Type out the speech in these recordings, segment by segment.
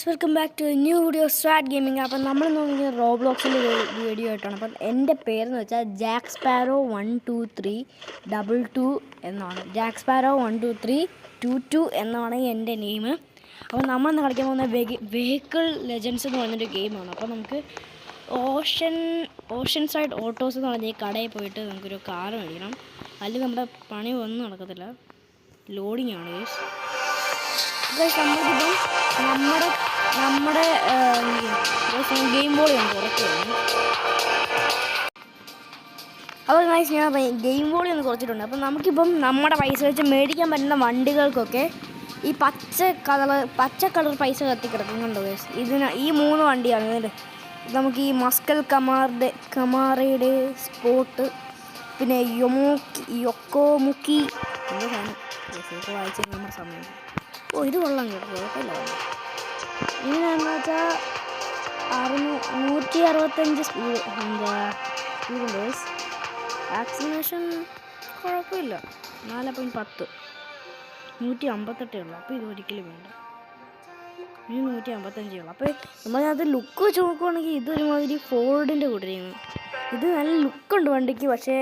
Welcome back to new video swat gaming. അപ്പം നമ്മൾ നോക്കിയത് റോബ്ലോക്സിൻ്റെ വീഡിയോ ആയിട്ടാണ്. അപ്പം എൻ്റെ പേരെന്ന് വെച്ചാൽ ജാക്ക് സ്പാരോ 12322 എന്നാണ്. ജാക്ക് സ്പാരോ 12322 എന്നാണ് എൻ്റെ നെയിം. അപ്പോൾ നമ്മളിന്ന് കളിക്കാൻ പോകുന്ന വെഹിക്കിൾ ലെജൻസ് എന്ന് പറഞ്ഞൊരു ഗെയിമാണ്. അപ്പോൾ നമുക്ക് ഓഷൻ സൈഡ് ഓട്ടോസ് എന്ന് പറഞ്ഞ ഈ കടയിൽ പോയിട്ട് നമുക്കൊരു കാർ മേടിക്കണം. അതിൽ നമ്മുടെ പണി ഒന്നും നടക്കത്തില്ല, ലോഡിങ് ആണ് ഗൈസ്. നമ്മളിപ്പം നമ്മുടെ ഗെയിം വോളിയാണ് കുറയ്ക്കുന്നത്. അപ്പോൾ ഗൈസ് ഞാൻ ഗെയിം വോളി ഒന്ന് കുറച്ചിട്ടുണ്ട്. അപ്പം നമുക്കിപ്പം നമ്മുടെ പൈസ വെച്ച് മേടിക്കാൻ പറ്റുന്ന വണ്ടികൾക്കൊക്കെ ഈ പച്ച കളർ പൈസ കത്തിക്കിടക്കുന്നുണ്ടോ ഗൈസ്? ഈ 3 വണ്ടിയാണ് ഇതിൽ. നമുക്ക് ഈ മസ്കൽ കമാറയുടെ സ്പോട്ട്, പിന്നെ യൊക്കോമുക്കി എന്താ സാധനം വായിച്ചു നമ്മുടെ സമയം. ഇത് കൊള്ളാം കേട്ടോ, കുഴപ്പമില്ല. ഇതിനെന്ന് വെച്ചാൽ 165 സ്പീഡ് ബേസ്. ആക്സിലേഷൻ കുഴപ്പമില്ല, 4.10, 158 ഉള്ളു. അപ്പോൾ ഇത് ഒരിക്കലും വേണ്ട, ഇനി 155 ഉള്ളു. അപ്പോൾ നമ്മളത് ലുക്ക് വെച്ച് നോക്കുവാണെങ്കിൽ ഇതൊരുമാതിരി ഫോർഡിൻ്റെ കൂട്ടിരിക്കുന്നു. ഇത് നല്ല ലുക്കുണ്ട് വണ്ടിക്ക്, പക്ഷേ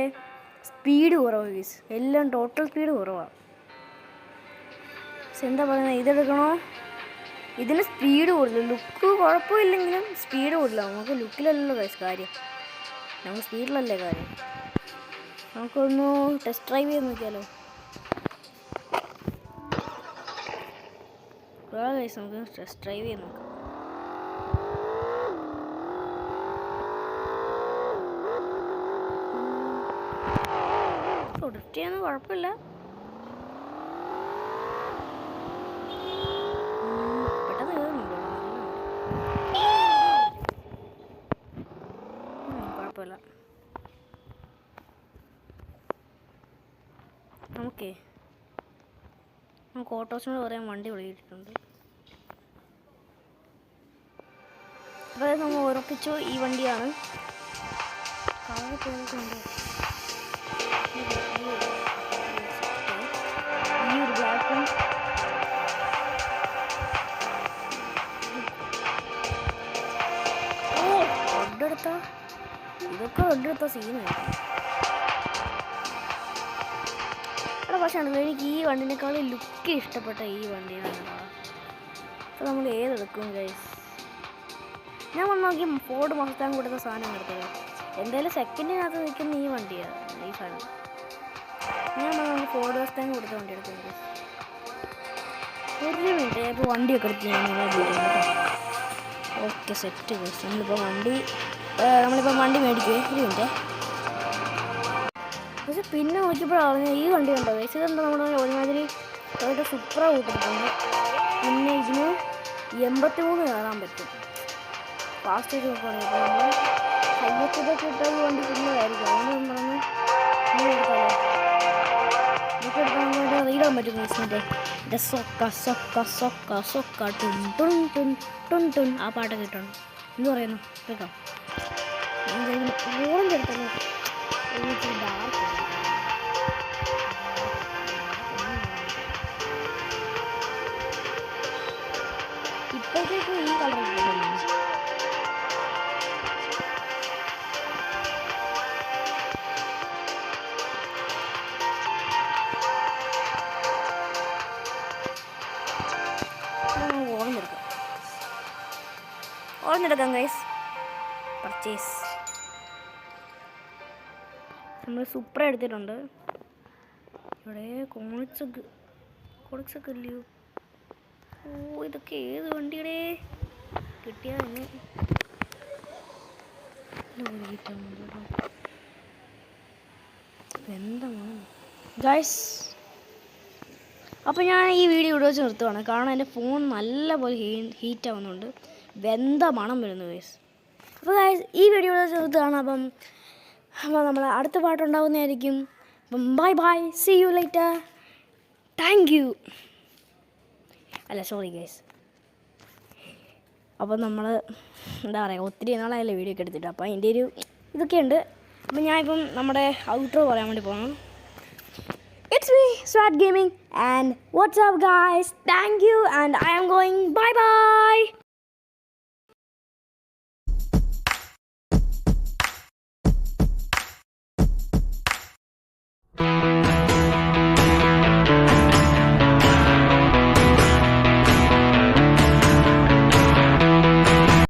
സ്പീഡ് കുറവ് ഗൈസ്. എല്ലാം ടോട്ടൽ സ്പീഡ് കുറവാണ്. എന്താ പറയുന്നത്, ഇതെടുക്കണോ? ഇതിന് സ്പീഡ് കൂടുതൽ, ലുക്ക് കുഴപ്പമില്ലെങ്കിലും സ്പീഡ് കൂടുതലാണ്. നമുക്ക് ലുക്കിലല്ലല്ലോ ഗൈസ് കാര്യം, നമുക്ക് സ്പീഡിലല്ലേ കാര്യം. നമുക്കൊന്ന് ടെസ്റ്റ് ഡ്രൈവ് ചെയ്ത് നോക്കിയാലോ? ഗൈസ് നമുക്ക് ടെസ്റ്റ് ഡ്രൈവ് ചെയ്ത് നോക്കാം. ഡ്രിഫ്റ്റ് ചെയ്യാൻ കുഴപ്പമില്ല. കുഴപ്പമില്ല. നമുക്ക് ഓട്ടോസിനോട് പറയാൻ വണ്ടി വിളിയിട്ടുണ്ട്. അപ്പോൾ നമ്മൾ ഉറപ്പിച്ചു ഈ വണ്ടിയാണ്. ഈ ഒരു ബ്ലാക്കും ഇതൊക്കെ റെഡെടുത്ത സീനാണ്. പക്ഷേ എനിക്ക് ഈ വണ്ടിനേക്കാളും ലുക്ക് ഇഷ്ടപ്പെട്ട ഈ വണ്ടിയാണ്. അപ്പോൾ നമ്മൾ ഏതെടുക്കും ഗൈസ്? ഞാൻ നോക്കി ഫോർഡ് മസ്റ്റാങ് കൊടുത്ത സാധനം എടുത്തത്. എന്തായാലും സെക്കൻഡിനകത്ത് നിൽക്കുന്ന ഈ വണ്ടിയാണ് ഈ സാധനം. ഞാൻ നമുക്ക് ഫോർഡ് മസ്റ്റാങ് കൊടുത്ത വണ്ടി എടുക്കുന്നത്. ഒരു മിനിറ്റ്, ഇപ്പോൾ വണ്ടിയൊക്കെ എടുത്ത് ഞാൻ ഓക്കെ സെറ്റ് ഗൈസ്. നമ്മളിപ്പോൾ വണ്ടി മേടിക്കുവേ. ഒരു മിനിറ്റ്. പക്ഷെ പിന്നെ നോക്കിയപ്പോഴാണ് ഈ വണ്ടി കണ്ടോ ഗൈസ്. ഇതെന്താ നമ്മുടെ ഒരുമാതിരി ടൊയോട്ട സുപ്ര കൂട്ടിട്ടുണ്ട്. പിന്നെ ഇതിന് 83 കയറാൻ പറ്റും ഫാസ്റ്റ് ആയിട്ട് നോക്കുകയാണെങ്കിൽ. അപ്പോൾ നമ്മൾ ഹൈവത്തിലൊക്കെ ഇട്ട ഈ വണ്ടി പിന്നതായിരിക്കും. അതുകൊണ്ട് പറഞ്ഞ് എടുക്കാമല്ലോ, ഇതൊക്കെ എടുക്കാൻ വേണ്ടി റീഡാൻ പറ്റും ഗൈസിൻ്റെ സൊക്ക സൊക്ക സൊക്ക സൊക്ക ടുൻ ടുൻ ടുൻ ടുൻ ടുൻ ആ പാട്ടൊക്കെ ഇട്ടുണ്ട്. എന്ത് പറയുന്നു കേൾക്കാം. ഓറഞ്ച് എടുത്തല്ലോ, ഡാർക്ക് ഇപ്പോഴത്തേക്ക് ഈ കളർ ഓർമ്മയെടുക്കാം ഗൈസ്. പർച്ചേസ് നമ്മൾ സൂപ്പർ എടുത്തിട്ടുണ്ട്. ഇവിടെ കോണിക്സൊക്കെ ഇല്ലയോ? ഓ ഇതൊക്കെ ഏത് വണ്ടിയുടെ കിട്ടിയാൽ തന്നെ എന്താണ് ഗൈസ്. അപ്പോൾ ഞാൻ ഈ വീഡിയോ ഇവിടെ വെച്ച് നിർത്തുവാണ്, കാരണം എൻ്റെ ഫോൺ നല്ലപോലെ ഹീറ്റ് ആവുന്നുണ്ട്, വെന്ത മണം വരുന്നു ഗൈസ്. അപ്പോൾ ഗൈസ് ഈ വീഡിയോ ഇവിടെ വെച്ച് നിർത്തുകയാണ്. അപ്പോൾ നമ്മൾ അടുത്ത പാട്ടുണ്ടാവുന്നതായിരിക്കും. അപ്പം bye bye, see you later, thank you. അല്ല സോറി ഗൈസ്. അപ്പോൾ നമ്മൾ എന്താ പറയുക, ഒത്തിരി നാളായല്ലേ വീഡിയോ ഒക്കെ എടുത്തിട്ട്. അപ്പോൾ അതിൻ്റെ ഒരു ഇതൊക്കെയുണ്ട്. അപ്പോൾ ഞാനിപ്പം നമ്മുടെ ഔട്ട്രോ പറയാൻ വേണ്ടി പോകണം. It's me, Swat Gaming, and what's up guys? Thank you, and I am going bye bye.